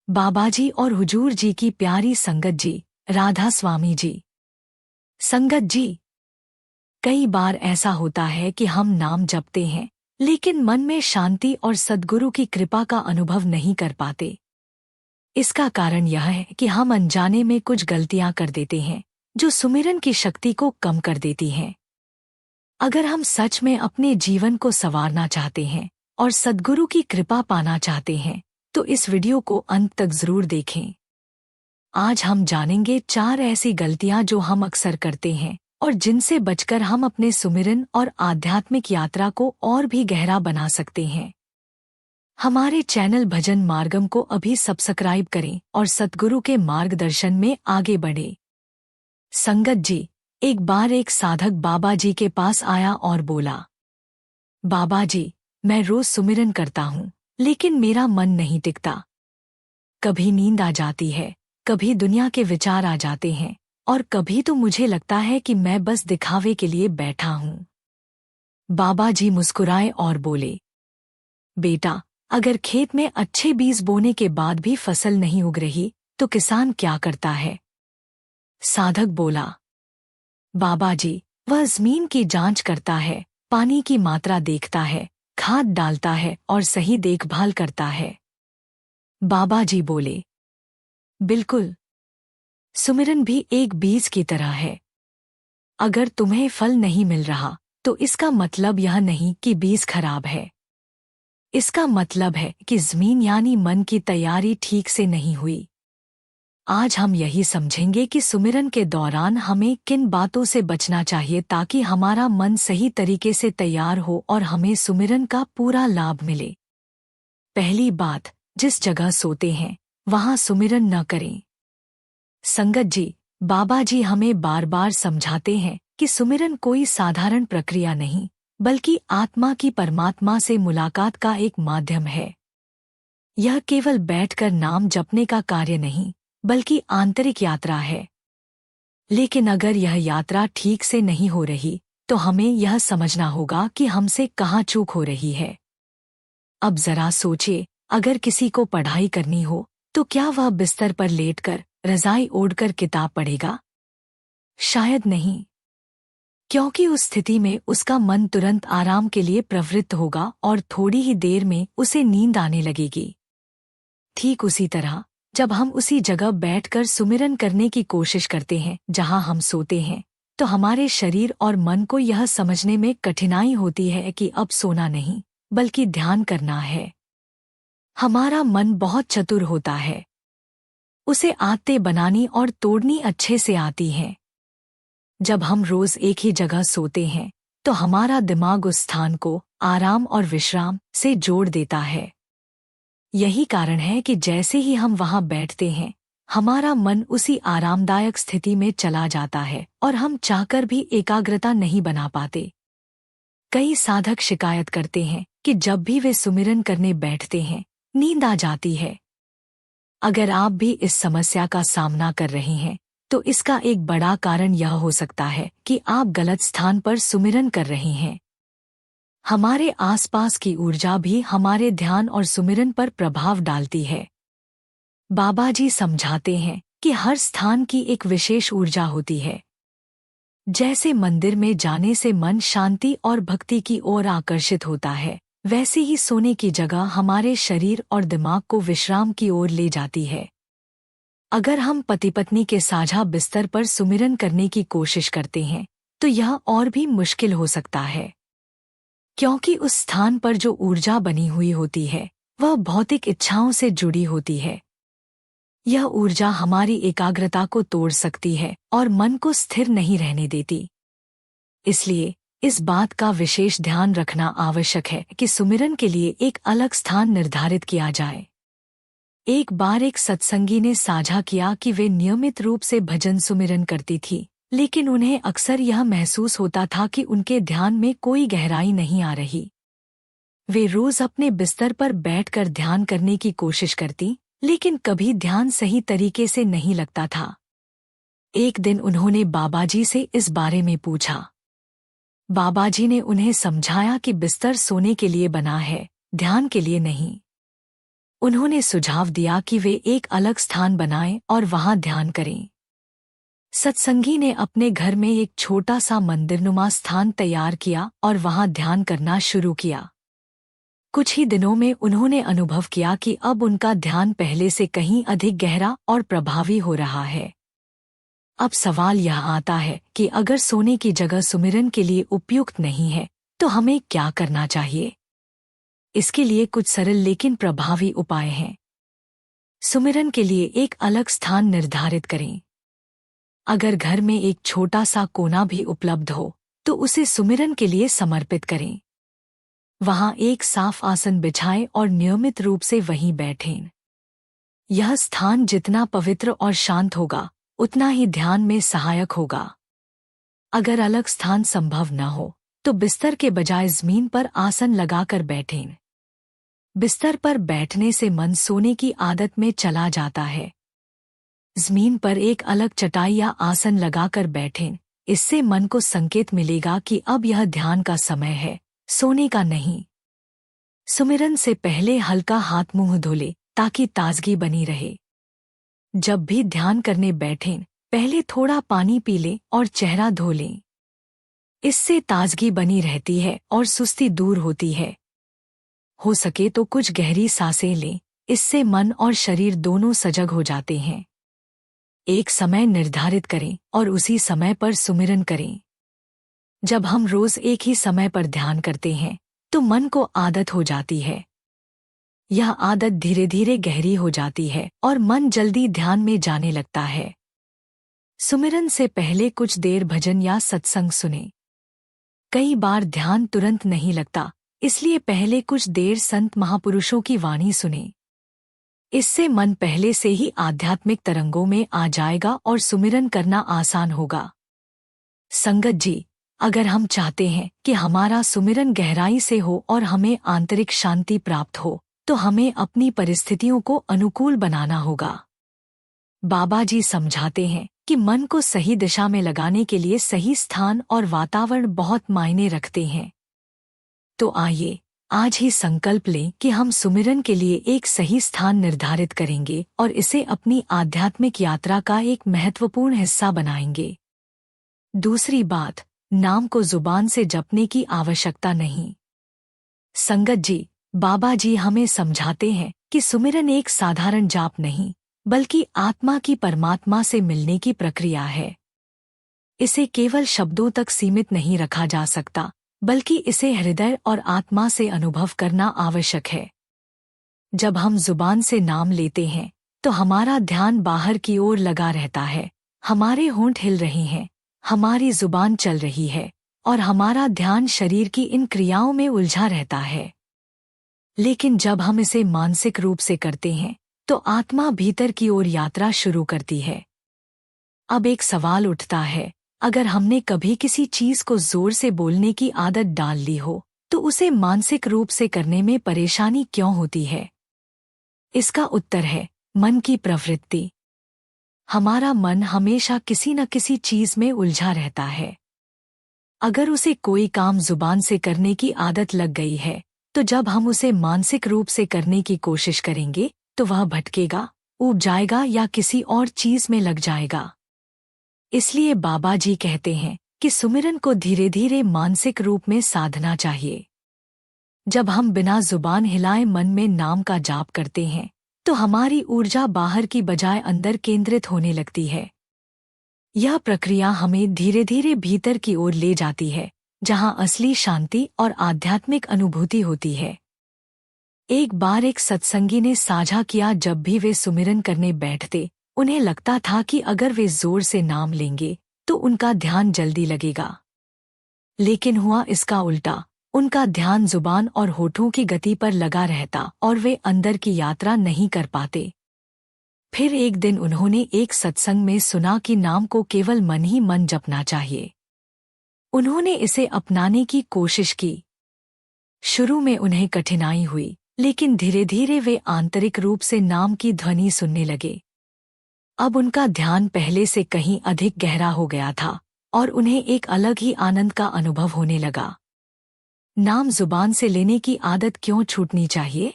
बाबाजी और हुजूर जी की प्यारी संगत जी, राधा स्वामी जी। संगत जी, कई बार ऐसा होता है कि हम नाम जपते हैं लेकिन मन में शांति और सद्गुरु की कृपा का अनुभव नहीं कर पाते। इसका कारण यह है कि हम अनजाने में कुछ गलतियां कर देते हैं जो सुमिरन की शक्ति को कम कर देती हैं। अगर हम सच में अपने जीवन को संवारना चाहते हैं और सद्गुरु की कृपा पाना चाहते हैं तो इस वीडियो को अंत तक जरूर देखें। आज हम जानेंगे 4 ऐसी गलतियां जो हम अक्सर करते हैं और जिनसे बचकर हम अपने सुमिरन और आध्यात्मिक यात्रा को और भी गहरा बना सकते हैं। हमारे चैनल भजन मार्गम को अभी सब्सक्राइब करें और सद्गुरु के मार्गदर्शन में आगे बढ़े। संगत जी, एक बार एक साधक बाबा जी के पास आया और बोला, बाबा जी, मैं रोज सुमिरन करता हूँ लेकिन मेरा मन नहीं टिकता। कभी नींद आ जाती है, कभी दुनिया के विचार आ जाते हैं और कभी तो मुझे लगता है कि मैं बस दिखावे के लिए बैठा हूँ। बाबा जी मुस्कुराए और बोले, बेटा, अगर खेत में अच्छे बीज बोने के बाद भी फसल नहीं उग रही तो किसान क्या करता है? साधक बोला, बाबा जी, वह जमीन की जांच करता है, पानी की मात्रा देखता है, खाद डालता है और सही देखभाल करता है। बाबा जी बोले, बिल्कुल, सुमिरन भी एक बीज की तरह है। अगर तुम्हें फल नहीं मिल रहा तो इसका मतलब यह नहीं कि बीज खराब है। इसका मतलब है कि जमीन यानी मन की तैयारी ठीक से नहीं हुई। आज हम यही समझेंगे कि सुमिरन के दौरान हमें किन बातों से बचना चाहिए ताकि हमारा मन सही तरीके से तैयार हो और हमें सुमिरन का पूरा लाभ मिले। पहली बात, जिस जगह सोते हैं वहां सुमिरन न करें। संगत जी, बाबा जी हमें बार बार समझाते हैं कि सुमिरन कोई साधारण प्रक्रिया नहीं बल्कि आत्मा की परमात्मा से मुलाकात का एक माध्यम है। यह केवल बैठकर नाम जपने का कार्य नहीं बल्कि आंतरिक यात्रा है। लेकिन अगर यह यात्रा ठीक से नहीं हो रही तो हमें यह समझना होगा कि हमसे कहाँ चूक हो रही है। अब जरा सोचिए, अगर किसी को पढ़ाई करनी हो तो क्या वह बिस्तर पर लेटकर रजाई ओढ़कर किताब पढ़ेगा? शायद नहीं, क्योंकि उस स्थिति में उसका मन तुरंत आराम के लिए प्रवृत्त होगा और थोड़ी ही देर में उसे नींद आने लगेगी। ठीक उसी तरह जब हम उसी जगह बैठकर सुमिरन करने की कोशिश करते हैं जहां हम सोते हैं तो हमारे शरीर और मन को यह समझने में कठिनाई होती है कि अब सोना नहीं बल्कि ध्यान करना है। हमारा मन बहुत चतुर होता है, उसे आदतें बनानी और तोड़नी अच्छे से आती हैं। जब हम रोज एक ही जगह सोते हैं तो हमारा दिमाग उस स्थान को आराम और विश्राम से जोड़ देता है। यही कारण है कि जैसे ही हम वहां बैठते हैं हमारा मन उसी आरामदायक स्थिति में चला जाता है और हम चाहकर भी एकाग्रता नहीं बना पाते। कई साधक शिकायत करते हैं कि जब भी वे सुमिरन करने बैठते हैं नींद आ जाती है। अगर आप भी इस समस्या का सामना कर रहे हैं तो इसका एक बड़ा कारण यह हो सकता है कि आप गलत स्थान पर सुमिरन कर रहे हैं। हमारे आसपास की ऊर्जा भी हमारे ध्यान और सुमिरन पर प्रभाव डालती है। बाबा जी समझाते हैं कि हर स्थान की एक विशेष ऊर्जा होती है। जैसे मंदिर में जाने से मन शांति और भक्ति की ओर आकर्षित होता है, वैसे ही सोने की जगह हमारे शरीर और दिमाग को विश्राम की ओर ले जाती है। अगर हम पति पत्नी के साझा बिस्तर पर सुमिरन करने की कोशिश करते हैं तो यह और भी मुश्किल हो सकता है, क्योंकि उस स्थान पर जो ऊर्जा बनी हुई होती है वह भौतिक इच्छाओं से जुड़ी होती है। यह ऊर्जा हमारी एकाग्रता को तोड़ सकती है और मन को स्थिर नहीं रहने देती। इसलिए इस बात का विशेष ध्यान रखना आवश्यक है कि सुमिरन के लिए एक अलग स्थान निर्धारित किया जाए। एक बार एक सत्संगी ने साझा किया कि वे नियमित रूप से भजन सुमिरन करती थी, लेकिन उन्हें अक्सर यह महसूस होता था कि उनके ध्यान में कोई गहराई नहीं आ रही। वे रोज अपने बिस्तर पर बैठकर ध्यान करने की कोशिश करती, लेकिन कभी ध्यान सही तरीके से नहीं लगता था। एक दिन उन्होंने बाबाजी से इस बारे में पूछा। बाबाजी ने उन्हें समझाया कि बिस्तर सोने के लिए बना है, ध्यान के लिए नहीं। उन्होंने सुझाव दिया कि वे एक अलग स्थान बनाएं और वहां ध्यान करें। सत्संगी ने अपने घर में एक छोटा सा मंदिरनुमा स्थान तैयार किया और वहां ध्यान करना शुरू किया। कुछ ही दिनों में उन्होंने अनुभव किया कि अब उनका ध्यान पहले से कहीं अधिक गहरा और प्रभावी हो रहा है। अब सवाल यह आता है कि अगर सोने की जगह सुमिरन के लिए उपयुक्त नहीं है तो हमें क्या करना चाहिए। इसके लिए कुछ सरल लेकिन प्रभावी उपाय हैं। सुमिरन के लिए एक अलग स्थान निर्धारित करें। अगर घर में एक छोटा सा कोना भी उपलब्ध हो तो उसे सुमिरन के लिए समर्पित करें। वहां एक साफ आसन बिछाएं और नियमित रूप से वहीं बैठें। यह स्थान जितना पवित्र और शांत होगा उतना ही ध्यान में सहायक होगा। अगर अलग स्थान संभव न हो तो बिस्तर के बजाय जमीन पर आसन लगाकर बैठें। बिस्तर पर बैठने से मन सोने की आदत में चला जाता है। जमीन पर एक अलग चटाई या आसन लगाकर बैठें। इससे मन को संकेत मिलेगा कि अब यह ध्यान का समय है, सोने का नहीं। सुमिरन से पहले हल्का हाथ मुंह धो ले ताकि ताजगी बनी रहे। जब भी ध्यान करने बैठें पहले थोड़ा पानी पी लें और चेहरा धो लें। इससे ताजगी बनी रहती है और सुस्ती दूर होती है। हो सके तो कुछ गहरी सांसें लें, इससे मन और शरीर दोनों सजग हो जाते हैं। एक समय निर्धारित करें और उसी समय पर सुमिरन करें। जब हम रोज एक ही समय पर ध्यान करते हैं तो मन को आदत हो जाती है। यह आदत धीरे धीरे गहरी हो जाती है और मन जल्दी ध्यान में जाने लगता है। सुमिरन से पहले कुछ देर भजन या सत्संग सुने। कई बार ध्यान तुरंत नहीं लगता, इसलिए पहले कुछ देर संत महापुरुषों की वाणी सुने। इससे मन पहले से ही आध्यात्मिक तरंगों में आ जाएगा और सुमिरन करना आसान होगा। संगत जी, अगर हम चाहते हैं कि हमारा सुमिरन गहराई से हो और हमें आंतरिक शांति प्राप्त हो तो हमें अपनी परिस्थितियों को अनुकूल बनाना होगा। बाबा जी समझाते हैं कि मन को सही दिशा में लगाने के लिए सही स्थान और वातावरण बहुत मायने रखते हैं। तो आइए आज ही संकल्प लें कि हम सुमिरन के लिए एक सही स्थान निर्धारित करेंगे और इसे अपनी आध्यात्मिक यात्रा का एक महत्वपूर्ण हिस्सा बनाएंगे। दूसरी बात, नाम को जुबान से जपने की आवश्यकता नहीं। संगत जी, बाबा जी हमें समझाते हैं कि सुमिरन एक साधारण जाप नहीं बल्कि आत्मा की परमात्मा से मिलने की प्रक्रिया है। इसे केवल शब्दों तक सीमित नहीं रखा जा सकता, बल्कि इसे हृदय और आत्मा से अनुभव करना आवश्यक है। जब हम जुबान से नाम लेते हैं तो हमारा ध्यान बाहर की ओर लगा रहता है। हमारे होंठ हिल रहे हैं, हमारी जुबान चल रही है और हमारा ध्यान शरीर की इन क्रियाओं में उलझा रहता है। लेकिन जब हम इसे मानसिक रूप से करते हैं तो आत्मा भीतर की ओर यात्रा शुरू करती है। अब एक सवाल उठता है, अगर हमने कभी किसी चीज को जोर से बोलने की आदत डाल ली हो तो उसे मानसिक रूप से करने में परेशानी क्यों होती है? इसका उत्तर है मन की प्रवृत्ति। हमारा मन हमेशा किसी न किसी चीज में उलझा रहता है। अगर उसे कोई काम जुबान से करने की आदत लग गई है तो जब हम उसे मानसिक रूप से करने की कोशिश करेंगे तो वह भटकेगा, ऊब जाएगा या किसी और चीज में लग जाएगा। इसलिए बाबा जी कहते हैं कि सुमिरन को धीरे धीरे मानसिक रूप में साधना चाहिए। जब हम बिना जुबान हिलाए मन में नाम का जाप करते हैं तो हमारी ऊर्जा बाहर की बजाय अंदर केंद्रित होने लगती है। यह प्रक्रिया हमें धीरे धीरे भीतर की ओर ले जाती है, जहां असली शांति और आध्यात्मिक अनुभूति होती है। एक बार एक सत्संगी ने साझा किया, जब भी वे सुमिरन करने बैठते उन्हें लगता था कि अगर वे जोर से नाम लेंगे तो उनका ध्यान जल्दी लगेगा। लेकिन हुआ इसका उल्टा, उनका ध्यान जुबान और होठों की गति पर लगा रहता और वे अंदर की यात्रा नहीं कर पाते। फिर एक दिन उन्होंने एक सत्संग में सुना कि नाम को केवल मन ही मन जपना चाहिए। उन्होंने इसे अपनाने की कोशिश की। शुरू में उन्हें कठिनाई हुई, लेकिन धीरे धीरे वे आंतरिक रूप से नाम की ध्वनि सुनने लगे। अब उनका ध्यान पहले से कहीं अधिक गहरा हो गया था और उन्हें एक अलग ही आनंद का अनुभव होने लगा। नाम जुबान से लेने की आदत क्यों छूटनी चाहिए?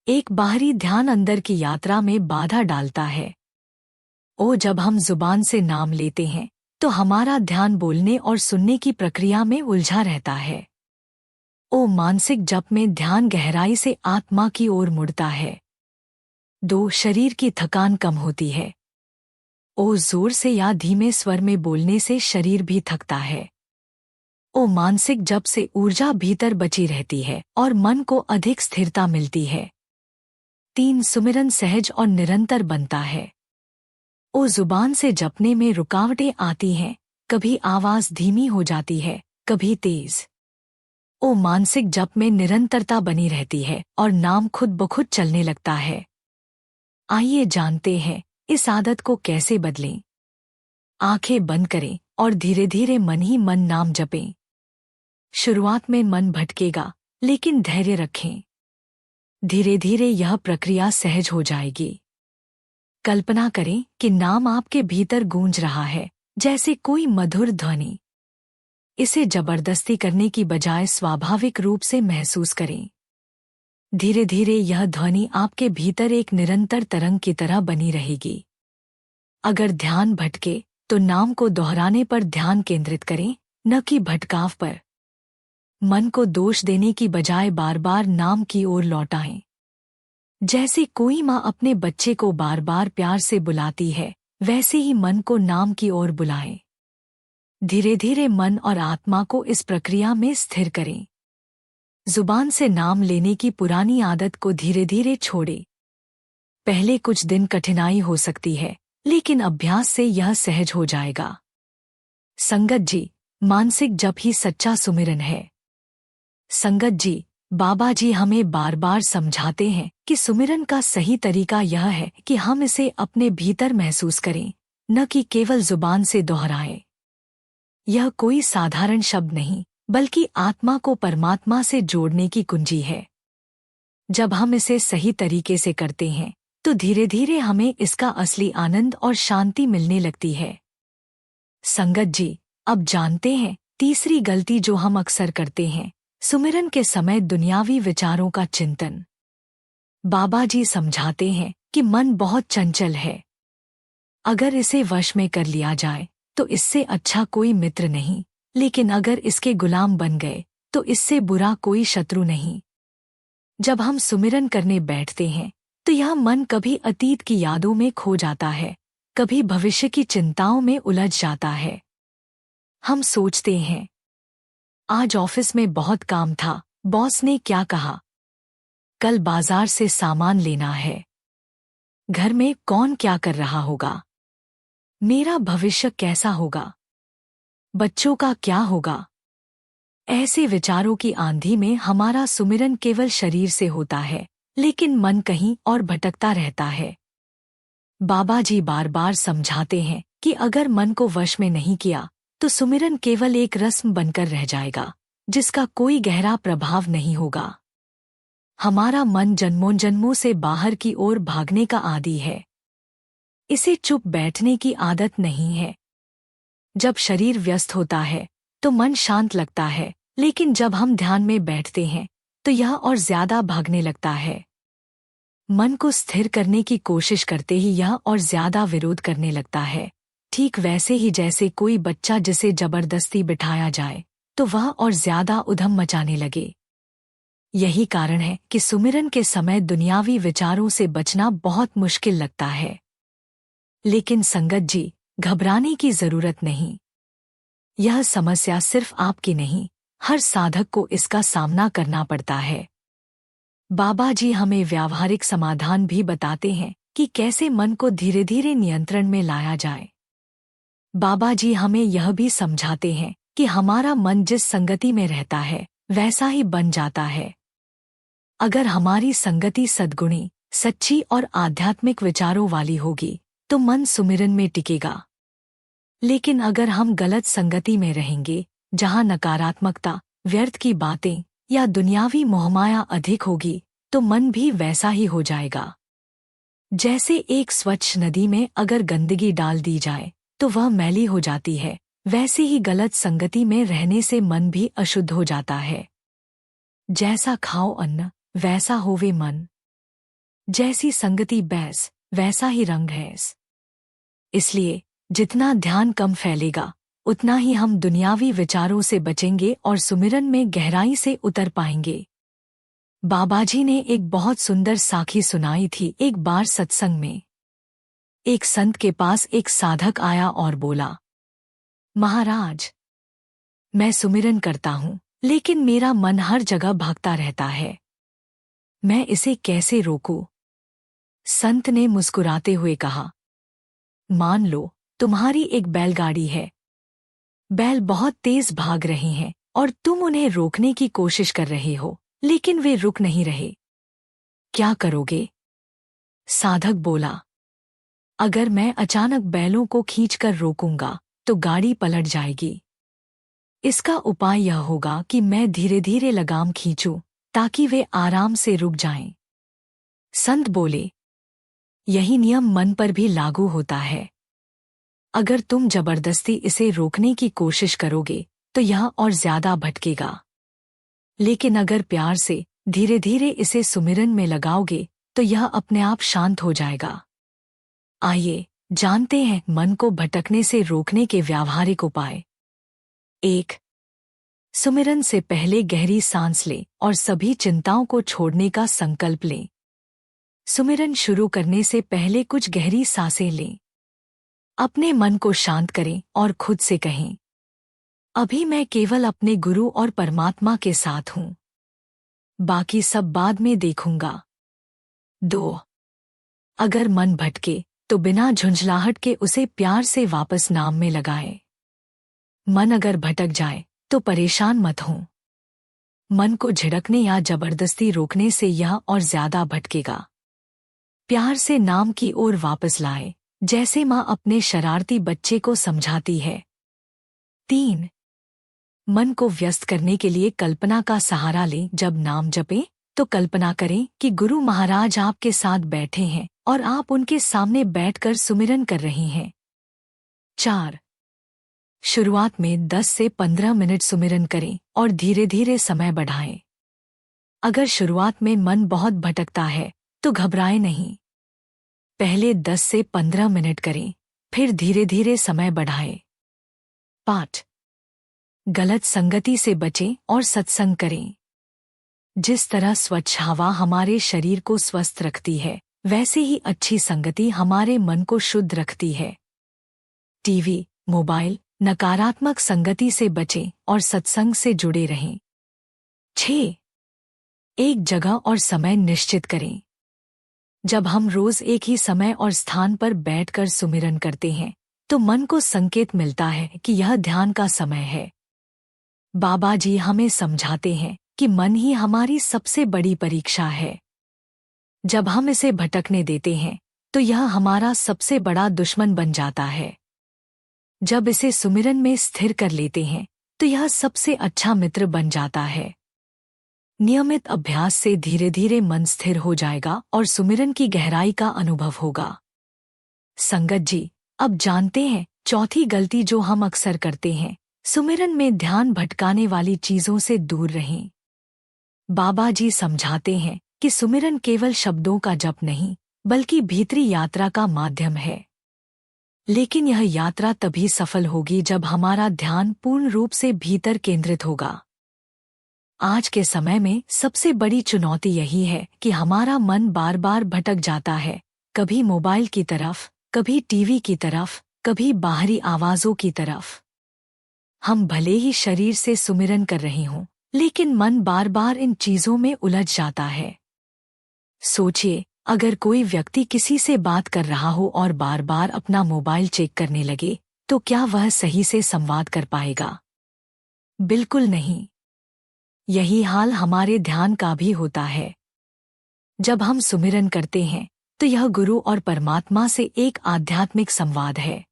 एक बाहरी ध्यान अंदर की यात्रा में बाधा डालता है। जब हम जुबान से नाम लेते हैं तो हमारा ध्यान बोलने और सुनने की प्रक्रिया में उलझा रहता है। मानसिक जप में ध्यान गहराई से आत्मा की ओर मुड़ता है। शरीर की थकान कम होती है। जोर से या धीमे स्वर में बोलने से शरीर भी थकता है। मानसिक जप से ऊर्जा भीतर बची रहती है और मन को अधिक स्थिरता मिलती है। 3 सुमिरन सहज और निरंतर बनता है। जुबान से जपने में रुकावटें आती हैं, कभी आवाज धीमी हो जाती है, कभी तेज। मानसिक जप में निरंतरता बनी रहती है और नाम खुद ब खुद चलने लगता है। आइए जानते हैं इस आदत को कैसे बदलें। आंखें बंद करें और धीरे धीरे मन ही मन नाम जपें। शुरुआत में मन भटकेगा, लेकिन धैर्य रखें। धीरे धीरे यह प्रक्रिया सहज हो जाएगी। कल्पना करें कि नाम आपके भीतर गूंज रहा है, जैसे कोई मधुर ध्वनि। इसे जबरदस्ती करने की बजाय स्वाभाविक रूप से महसूस करें। धीरे धीरे यह ध्वनि आपके भीतर एक निरंतर तरंग की तरह बनी रहेगी। अगर ध्यान भटके तो नाम को दोहराने पर ध्यान केंद्रित करें, न कि भटकाव पर। मन को दोष देने की बजाय बार बार नाम की ओर लौटाएं। जैसे कोई माँ अपने बच्चे को बार बार प्यार से बुलाती है, वैसे ही मन को नाम की ओर बुलाएं। धीरे धीरे मन और आत्मा को इस प्रक्रिया में स्थिर करें। जुबान से नाम लेने की पुरानी आदत को धीरे धीरे छोड़ें। पहले कुछ दिन कठिनाई हो सकती है, लेकिन अभ्यास से यह सहज हो जाएगा। संगत जी, मानसिक जप ही सच्चा सुमिरन है। संगत जी, बाबा जी हमें बार बार समझाते हैं कि सुमिरन का सही तरीका यह है कि हम इसे अपने भीतर महसूस करें, न कि केवल जुबान से दोहराएं। यह कोई साधारण शब्द नहीं, बल्कि आत्मा को परमात्मा से जोड़ने की कुंजी है। जब हम इसे सही तरीके से करते हैं तो धीरे धीरे हमें इसका असली आनंद और शांति मिलने लगती है। संगत जी, अब जानते हैं तीसरी गलती जो हम अक्सर करते हैं, सुमिरन के समय दुनियावी विचारों का चिंतन। बाबा जी समझाते हैं कि मन बहुत चंचल है। अगर इसे वश में कर लिया जाए तो इससे अच्छा कोई मित्र नहीं, लेकिन अगर इसके गुलाम बन गए तो इससे बुरा कोई शत्रु नहीं। जब हम सुमिरन करने बैठते हैं तो यह मन कभी अतीत की यादों में खो जाता है, कभी भविष्य की चिंताओं में उलझ जाता है। हम सोचते हैं, आज ऑफिस में बहुत काम था, बॉस ने क्या कहा, कल बाजार से सामान लेना है, घर में कौन क्या कर रहा होगा, मेरा भविष्य कैसा होगा, बच्चों का क्या होगा। ऐसे विचारों की आंधी में हमारा सुमिरन केवल शरीर से होता है, लेकिन मन कहीं और भटकता रहता है। बाबा जी बार बार समझाते हैं कि अगर मन को वश में नहीं किया तो सुमिरन केवल एक रस्म बनकर रह जाएगा, जिसका कोई गहरा प्रभाव नहीं होगा। हमारा मन जन्मों जन्मों से बाहर की ओर भागने का आदी है। इसे चुप बैठने की आदत नहीं है। जब शरीर व्यस्त होता है तो मन शांत लगता है, लेकिन जब हम ध्यान में बैठते हैं तो यह और ज्यादा भागने लगता है। मन को स्थिर करने की कोशिश करते ही यह और ज्यादा विरोध करने लगता है, ठीक वैसे ही जैसे कोई बच्चा जिसे जबरदस्ती बिठाया जाए तो वह और ज्यादा उधम मचाने लगे। यही कारण है कि सुमिरन के समय दुनियावी विचारों से बचना बहुत मुश्किल लगता है। लेकिन संगत जी, घबराने की जरूरत नहीं। यह समस्या सिर्फ आपकी नहीं, हर साधक को इसका सामना करना पड़ता है। बाबा जी हमें व्यावहारिक समाधान भी बताते हैं कि कैसे मन को धीरे धीरे नियंत्रण में लाया जाए। बाबा जी हमें यह भी समझाते हैं कि हमारा मन जिस संगति में रहता है वैसा ही बन जाता है। अगर हमारी संगति सद्गुणी, सच्ची और आध्यात्मिक विचारों वाली होगी तो मन सुमिरन में टिकेगा। लेकिन अगर हम गलत संगति में रहेंगे, जहां नकारात्मकता, व्यर्थ की बातें या दुनियावी मोहमाया अधिक होगी, तो मन भी वैसा ही हो जाएगा। जैसे एक स्वच्छ नदी में अगर गंदगी डाल दी जाए तो वह मैली हो जाती है, वैसे ही गलत संगति में रहने से मन भी अशुद्ध हो जाता है। जैसा खाओ अन्न, वैसा होवे मन। जैसी संगति बैस वैसा ही रंग है। इसलिए जितना ध्यान कम फैलेगा उतना ही हम दुनियावी विचारों से बचेंगे और सुमिरन में गहराई से उतर पाएंगे। बाबाजी ने एक बहुत सुंदर साखी सुनाई थी। एक बार सत्संग में एक संत के पास एक साधक आया और बोला, महाराज, मैं सुमिरन करता हूँ लेकिन मेरा मन हर जगह भागता रहता है, मैं इसे कैसे रोकूं? संत ने मुस्कुराते हुए कहा, मान लो तुम्हारी एक बैलगाड़ी है, बैल बहुत तेज भाग रहे हैं और तुम उन्हें रोकने की कोशिश कर रहे हो लेकिन वे रुक नहीं रहे, क्या करोगे? साधक बोला, अगर मैं अचानक बैलों को खींचकर रोकूंगा तो गाड़ी पलट जाएगी। इसका उपाय यह होगा कि मैं धीरे धीरे लगाम खींचूं ताकि वे आराम से रुक जाएं। संत बोले, यही नियम मन पर भी लागू होता है। अगर तुम जबरदस्ती इसे रोकने की कोशिश करोगे तो यह और ज्यादा भटकेगा, लेकिन अगर प्यार से धीरे धीरे इसे सुमिरन में लगाओगे तो यह अपने आप शांत हो जाएगा। आइए जानते हैं मन को भटकने से रोकने के व्यावहारिक उपाय। 1. सुमिरन से पहले गहरी सांस लें और सभी चिंताओं को छोड़ने का संकल्प लें। सुमिरन शुरू करने से पहले कुछ गहरी सांसें लें। अपने मन को शांत करें और खुद से कहें, अभी मैं केवल अपने गुरु और परमात्मा के साथ हूं, बाकी सब बाद में देखूंगा। 2. अगर मन भटके तो बिना झुंझलाहट के उसे प्यार से वापस नाम में लगाएं। मन अगर भटक जाए तो परेशान मत हों। मन को झिड़कने या जबरदस्ती रोकने से यह और ज्यादा भटकेगा। प्यार से नाम की ओर वापस लाए, जैसे माँ अपने शरारती बच्चे को समझाती है। 3. मन को व्यस्त करने के लिए कल्पना का सहारा लें। जब नाम जपें तो कल्पना करें कि गुरु महाराज आपके साथ बैठे हैं और आप उनके सामने बैठकर सुमिरन कर रही हैं। 4. शुरुआत में 10 से 15 मिनट सुमिरन करें और धीरे धीरे समय बढ़ाएं। अगर शुरुआत में मन बहुत भटकता है तो घबराएं नहीं। पहले 10 से 15 मिनट करें, फिर धीरे धीरे समय बढ़ाएं। 5. गलत संगति से बचें और सत्संग करें। जिस तरह स्वच्छ हवा हमारे शरीर को स्वस्थ रखती है, वैसे ही अच्छी संगति हमारे मन को शुद्ध रखती है। टीवी, मोबाइल, नकारात्मक संगति से बचें और सत्संग से जुड़े रहें। 6. एक जगह और समय निश्चित करें। जब हम रोज एक ही समय और स्थान पर बैठकर सुमिरन करते हैं तो मन को संकेत मिलता है कि यह ध्यान का समय है। बाबा जी हमें समझाते हैं कि मन ही हमारी सबसे बड़ी परीक्षा है। जब हम इसे भटकने देते हैं तो यह हमारा सबसे बड़ा दुश्मन बन जाता है। जब इसे सुमिरन में स्थिर कर लेते हैं तो यह सबसे अच्छा मित्र बन जाता है। नियमित अभ्यास से धीरे धीरे मन स्थिर हो जाएगा और सुमिरन की गहराई का अनुभव होगा। संगत जी, अब जानते हैं चौथी गलती जो हम अक्सर करते हैं, सुमिरन में ध्यान भटकाने वाली चीजों से दूर रहें। बाबा जी समझाते हैं कि सुमिरन केवल शब्दों का जप नहीं बल्कि भीतरी यात्रा का माध्यम है। लेकिन यह यात्रा तभी सफल होगी जब हमारा ध्यान पूर्ण रूप से भीतर केंद्रित होगा। आज के समय में सबसे बड़ी चुनौती यही है कि हमारा मन बार बार भटक जाता है, कभी मोबाइल की तरफ, कभी टीवी की तरफ, कभी बाहरी आवाजों की तरफ। हम भले ही शरीर से सुमिरन कर रहे हों, लेकिन मन बार बार इन चीजों में उलझ जाता है। सोचिए, अगर कोई व्यक्ति किसी से बात कर रहा हो और बार बार अपना मोबाइल चेक करने लगे तो क्या वह सही से संवाद कर पाएगा? बिल्कुल नहीं। यही हाल हमारे ध्यान का भी होता है। जब हम सुमिरन करते हैं तो यह गुरु और परमात्मा से एक आध्यात्मिक संवाद है।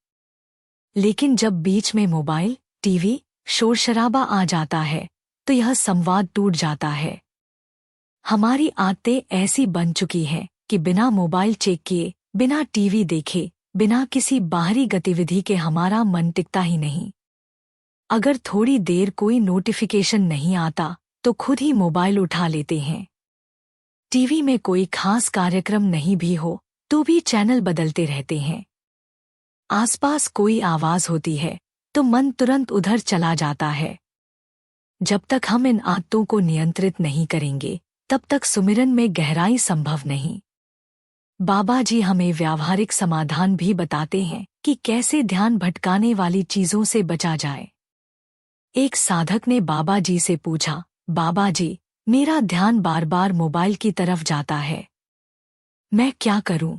लेकिन जब बीच में मोबाइल, टीवी, शोर शराबा आ जाता है तो यह संवाद टूट जाता है। हमारी आदतें ऐसी बन चुकी हैं कि बिना मोबाइल चेक किए, बिना टीवी देखे, बिना किसी बाहरी गतिविधि के हमारा मन टिकता ही नहीं। अगर थोड़ी देर कोई नोटिफिकेशन नहीं आता तो खुद ही मोबाइल उठा लेते हैं। टीवी में कोई खास कार्यक्रम नहीं भी हो तो भी चैनल बदलते रहते हैं। आसपास कोई आवाज होती है तो मन तुरंत उधर चला जाता है। जब तक हम इन आदतों को नियंत्रित नहीं करेंगे तब तक सुमिरन में गहराई संभव नहीं। बाबा जी हमें व्यावहारिक समाधान भी बताते हैं कि कैसे ध्यान भटकाने वाली चीजों से बचा जाए। एक साधक ने बाबा जी से पूछा, बाबा जी, मेरा ध्यान बार बार मोबाइल की तरफ जाता है, मैं क्या करूं?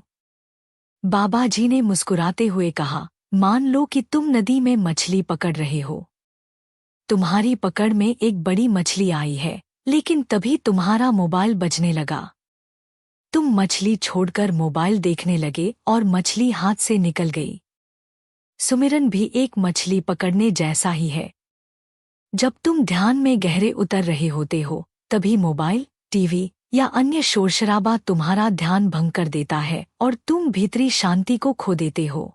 बाबा जी ने मुस्कुराते हुए कहा, मान लो कि तुम नदी में मछली पकड़ रहे हो। तुम्हारी पकड़ में एक बड़ी मछली आई है, लेकिन तभी तुम्हारा मोबाइल बजने लगा। तुम मछली छोड़कर मोबाइल देखने लगे और मछली हाथ से निकल गई। सुमिरन भी एक मछली पकड़ने जैसा ही है। जब तुम ध्यान में गहरे उतर रहे होते हो तभी मोबाइल, टीवी या अन्य शोरशराबा तुम्हारा ध्यान भंग कर देता है और तुम भीतरी शांति को खो देते हो।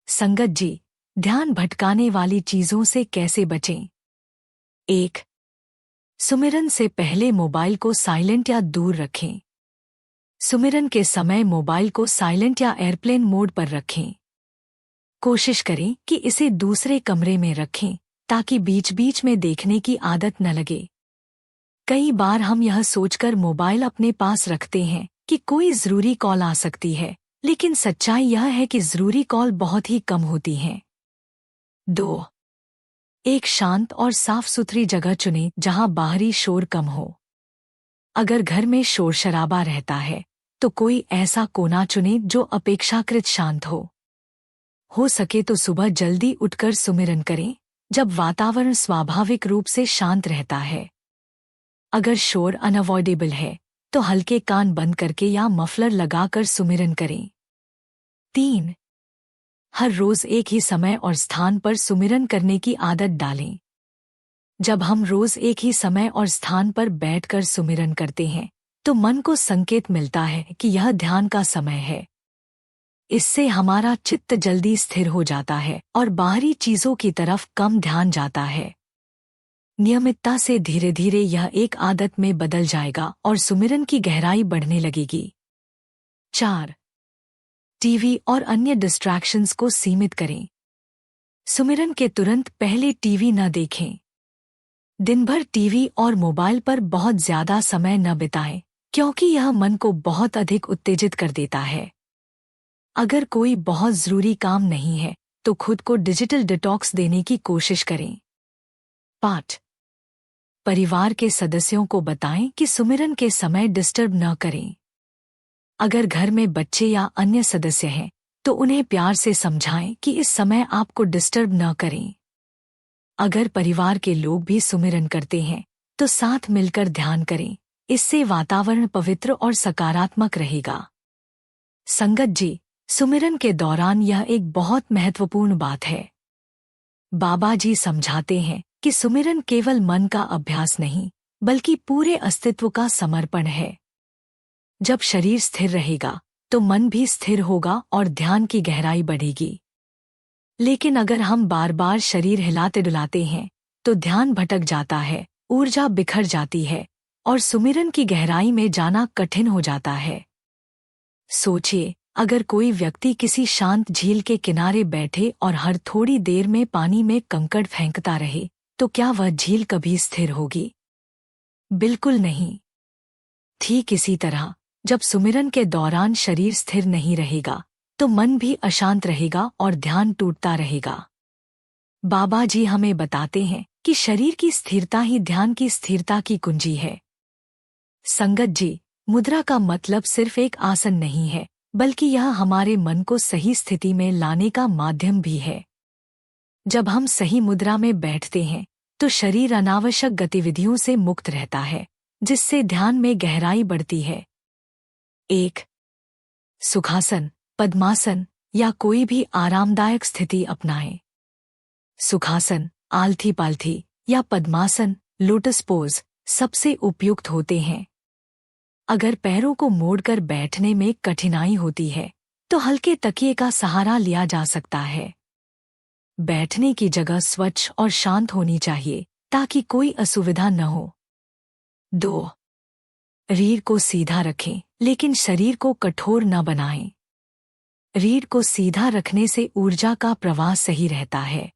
संगत जी, ध्यान भटकाने वाली चीजों से कैसे बचें? 1. सुमिरन से पहले मोबाइल को साइलेंट या दूर रखें। सुमिरन के समय मोबाइल को साइलेंट या एयरप्लेन मोड पर रखें। कोशिश करें कि इसे दूसरे कमरे में रखें ताकि बीच बीच में देखने की आदत न लगे। कई बार हम यह सोचकर मोबाइल अपने पास रखते हैं कि कोई जरूरी कॉल आ सकती है, लेकिन सच्चाई यह है कि जरूरी कॉल बहुत ही कम होती हैं। 2. एक शांत और साफ सुथरी जगह चुनें जहां बाहरी शोर कम हो। अगर घर में शोर शराबा रहता है तो कोई ऐसा कोना चुनें जो अपेक्षाकृत शांत हो सके तो सुबह जल्दी उठकर सुमिरन करें जब वातावरण स्वाभाविक रूप से शांत रहता है। अगर शोर अनअवॉइडेबल है तो हल्के कान बंद करके या मफलर लगाकर सुमिरन करें। 3. हर रोज एक ही समय और स्थान पर सुमिरन करने की आदत डालें। जब हम रोज एक ही समय और स्थान पर बैठकर सुमिरन करते हैं तो मन को संकेत मिलता है कि यह ध्यान का समय है। इससे हमारा चित्त जल्दी स्थिर हो जाता है और बाहरी चीजों की तरफ कम ध्यान जाता है। नियमितता से धीरे धीरे यह एक आदत में बदल जाएगा और सुमिरन की गहराई बढ़ने लगेगी। 4. टीवी और अन्य डिस्ट्रैक्शंस को सीमित करें। सुमिरन के तुरंत पहले टीवी न देखें। दिन भर टीवी और मोबाइल पर बहुत ज्यादा समय न बिताएं, क्योंकि यह मन को बहुत अधिक उत्तेजित कर देता है। अगर कोई बहुत जरूरी काम नहीं है तो खुद को डिजिटल डिटॉक्स देने की कोशिश करें। 5. परिवार के सदस्यों को बताएं कि सुमिरन के समय डिस्टर्ब न करें। अगर घर में बच्चे या अन्य सदस्य हैं तो उन्हें प्यार से समझाएं कि इस समय आपको डिस्टर्ब न करें। अगर परिवार के लोग भी सुमिरन करते हैं तो साथ मिलकर ध्यान करें, इससे वातावरण पवित्र और सकारात्मक रहेगा। संगत जी, सुमिरन के दौरान यह एक बहुत महत्वपूर्ण बात है। बाबा जी समझाते हैं कि सुमिरन केवल मन का अभ्यास नहीं बल्कि पूरे अस्तित्व का समर्पण है। जब शरीर स्थिर रहेगा तो मन भी स्थिर होगा और ध्यान की गहराई बढ़ेगी। लेकिन अगर हम बार बार शरीर हिलाते डुलाते हैं तो ध्यान भटक जाता है, ऊर्जा बिखर जाती है और सुमिरन की गहराई में जाना कठिन हो जाता है। सोचिए, अगर कोई व्यक्ति किसी शांत झील के किनारे बैठे और हर थोड़ी देर में पानी में कंकड़ फेंकता रहे तो क्या वह झील कभी स्थिर होगी? बिल्कुल नहीं। ठीक इसी तरह जब सुमिरन के दौरान शरीर स्थिर नहीं रहेगा तो मन भी अशांत रहेगा और ध्यान टूटता रहेगा। बाबा जी हमें बताते हैं कि शरीर की स्थिरता ही ध्यान की स्थिरता की कुंजी है। संगत जी, मुद्रा का मतलब सिर्फ एक आसन नहीं है बल्कि यह हमारे मन को सही स्थिति में लाने का माध्यम भी है। जब हम सही मुद्रा में बैठते हैं तो शरीर अनावश्यक गतिविधियों से मुक्त रहता है, जिससे ध्यान में गहराई बढ़ती है। 1. सुखासन, पद्मासन या कोई भी आरामदायक स्थिति अपनाएं। सुखासन, आलथी पालथी या पद्मासन, लोटस पोज सबसे उपयुक्त होते हैं। अगर पैरों को मोड़कर बैठने में कठिनाई होती है तो हल्के तकिए का सहारा लिया जा सकता है। बैठने की जगह स्वच्छ और शांत होनी चाहिए ताकि कोई असुविधा न हो। 2. रीढ़ को सीधा रखें, लेकिन शरीर को कठोर न बनाएं। रीढ़ को सीधा रखने से ऊर्जा का प्रवाह सही रहता है,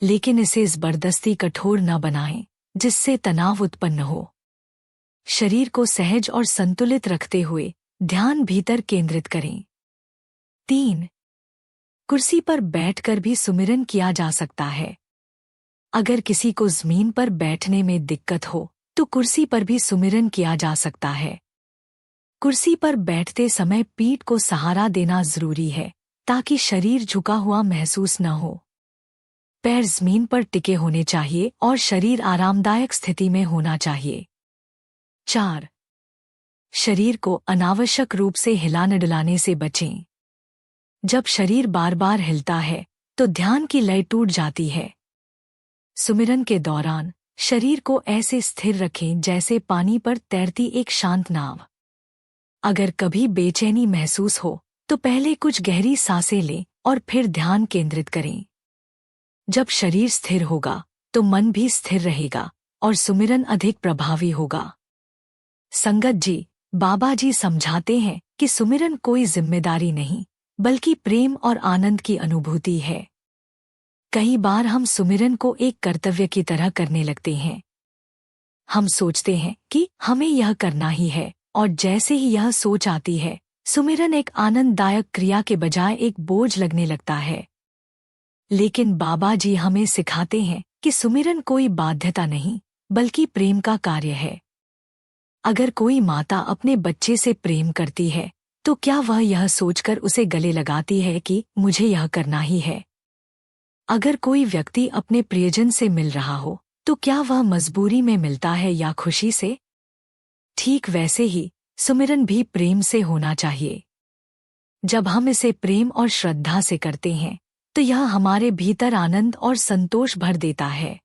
लेकिन इसे जबरदस्ती कठोर न बनाएं, जिससे तनाव उत्पन्न हो। शरीर को सहज और संतुलित रखते हुए ध्यान भीतर केंद्रित करें। 3. कुर्सी पर बैठकर भी सुमिरन किया जा सकता है। अगर किसी को जमीन पर बैठने में दिक्कत हो तो कुर्सी पर भी सुमिरन किया जा सकता है। कुर्सी पर बैठते समय पीठ को सहारा देना जरूरी है ताकि शरीर झुका हुआ महसूस न हो। पैर जमीन पर टिके होने चाहिए और शरीर आरामदायक स्थिति में होना चाहिए। 4. शरीर को अनावश्यक रूप से हिलाने डुलाने से बचें। जब शरीर बार बार हिलता है तो ध्यान की लय टूट जाती है। सुमिरन के दौरान शरीर को ऐसे स्थिर रखें जैसे पानी पर तैरती एक शांत नाव। अगर कभी बेचैनी महसूस हो तो पहले कुछ गहरी सांसें लें और फिर ध्यान केंद्रित करें। जब शरीर स्थिर होगा तो मन भी स्थिर रहेगा और सुमिरन अधिक प्रभावी होगा। संगत जी, बाबा जी समझाते हैं कि सुमिरन कोई जिम्मेदारी नहीं बल्कि प्रेम और आनंद की अनुभूति है। कई बार हम सुमिरन को एक कर्तव्य की तरह करने लगते हैं। हम सोचते हैं कि हमें यह करना ही है, और जैसे ही यह सोच आती है, सुमिरन एक आनंददायक क्रिया के बजाय एक बोझ लगने लगता है। लेकिन बाबा जी हमें सिखाते हैं कि सुमिरन कोई बाध्यता नहीं बल्कि प्रेम का कार्य है। अगर कोई माता अपने बच्चे से प्रेम करती है तो क्या वह यह सोचकर उसे गले लगाती है कि मुझे यह करना ही है? अगर कोई व्यक्ति अपने प्रियजन से मिल रहा हो तो क्या वह मजबूरी में मिलता है या खुशी से? ठीक वैसे ही सुमिरन भी प्रेम से होना चाहिए। जब हम इसे प्रेम और श्रद्धा से करते हैं तो यह हमारे भीतर आनंद और संतोष भर देता है।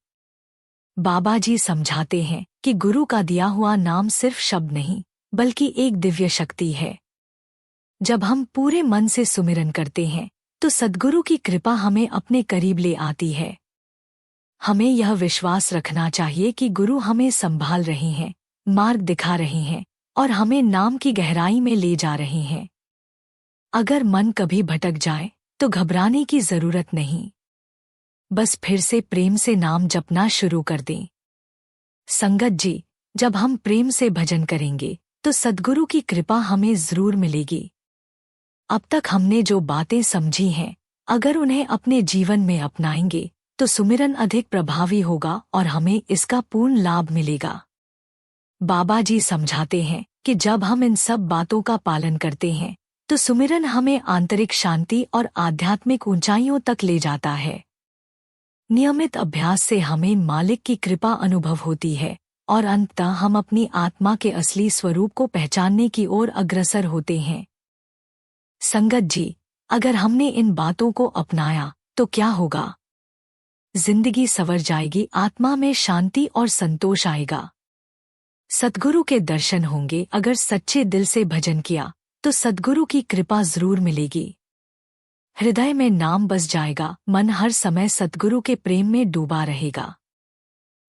बाबा जी समझाते हैं कि गुरु का दिया हुआ नाम सिर्फ शब्द नहीं बल्कि एक दिव्य शक्ति है। जब हम पूरे मन से सुमिरन करते हैं तो सद्गुरु की कृपा हमें अपने करीब ले आती है। हमें यह विश्वास रखना चाहिए कि गुरु हमें संभाल रहे हैं, मार्ग दिखा रहे हैं और हमें नाम की गहराई में ले जा रहे हैं। अगर मन कभी भटक जाए तो घबराने की जरूरत नहीं, बस फिर से प्रेम से नाम जपना शुरू कर दें। संगत जी, जब हम प्रेम से भजन करेंगे तो सद्गुरु की कृपा हमें जरूर मिलेगी। अब तक हमने जो बातें समझी हैं, अगर उन्हें अपने जीवन में अपनाएंगे तो सुमिरन अधिक प्रभावी होगा और हमें इसका पूर्ण लाभ मिलेगा। बाबा जी समझाते हैं कि जब हम इन सब बातों का पालन करते हैं तो सुमिरन हमें आंतरिक शांति और आध्यात्मिक ऊंचाइयों तक ले जाता है। नियमित अभ्यास से हमें मालिक की कृपा अनुभव होती है और अंततः हम अपनी आत्मा के असली स्वरूप को पहचानने की ओर अग्रसर होते हैं। संगत जी, अगर हमने इन बातों को अपनाया तो क्या होगा? जिंदगी संवर जाएगी, आत्मा में शांति और संतोष आएगा। सद्गुरु के दर्शन होंगे। अगर सच्चे दिल से भजन किया तो सद्गुरु की कृपा जरूर मिलेगी। हृदय में नाम बस जाएगा, मन हर समय सद्गुरु के प्रेम में डूबा रहेगा।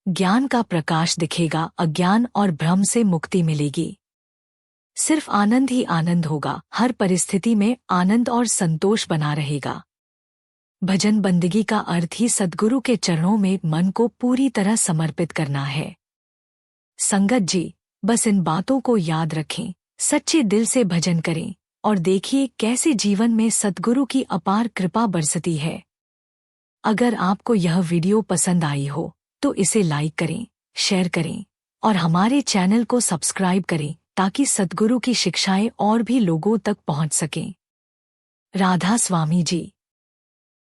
ज्ञान का प्रकाश दिखेगा, अज्ञान और भ्रम से मुक्ति मिलेगी। सिर्फ आनंद ही आनंद होगा, हर परिस्थिति में आनंद और संतोष बना रहेगा। भजन बंदगी का अर्थ ही सद्गुरु के चरणों में मन को पूरी तरह समर्पित करना है। संगत जी, बस इन बातों को याद रखें, सच्चे दिल से भजन करें और देखिए कैसे जीवन में सद्गुरु की अपार कृपा बरसती है। अगर आपको यह वीडियो पसंद आई हो तो इसे लाइक करें, शेयर करें और हमारे चैनल को सब्सक्राइब करें ताकि सद्गुरु की शिक्षाएं और भी लोगों तक पहुंच सकें। राधा स्वामी जी।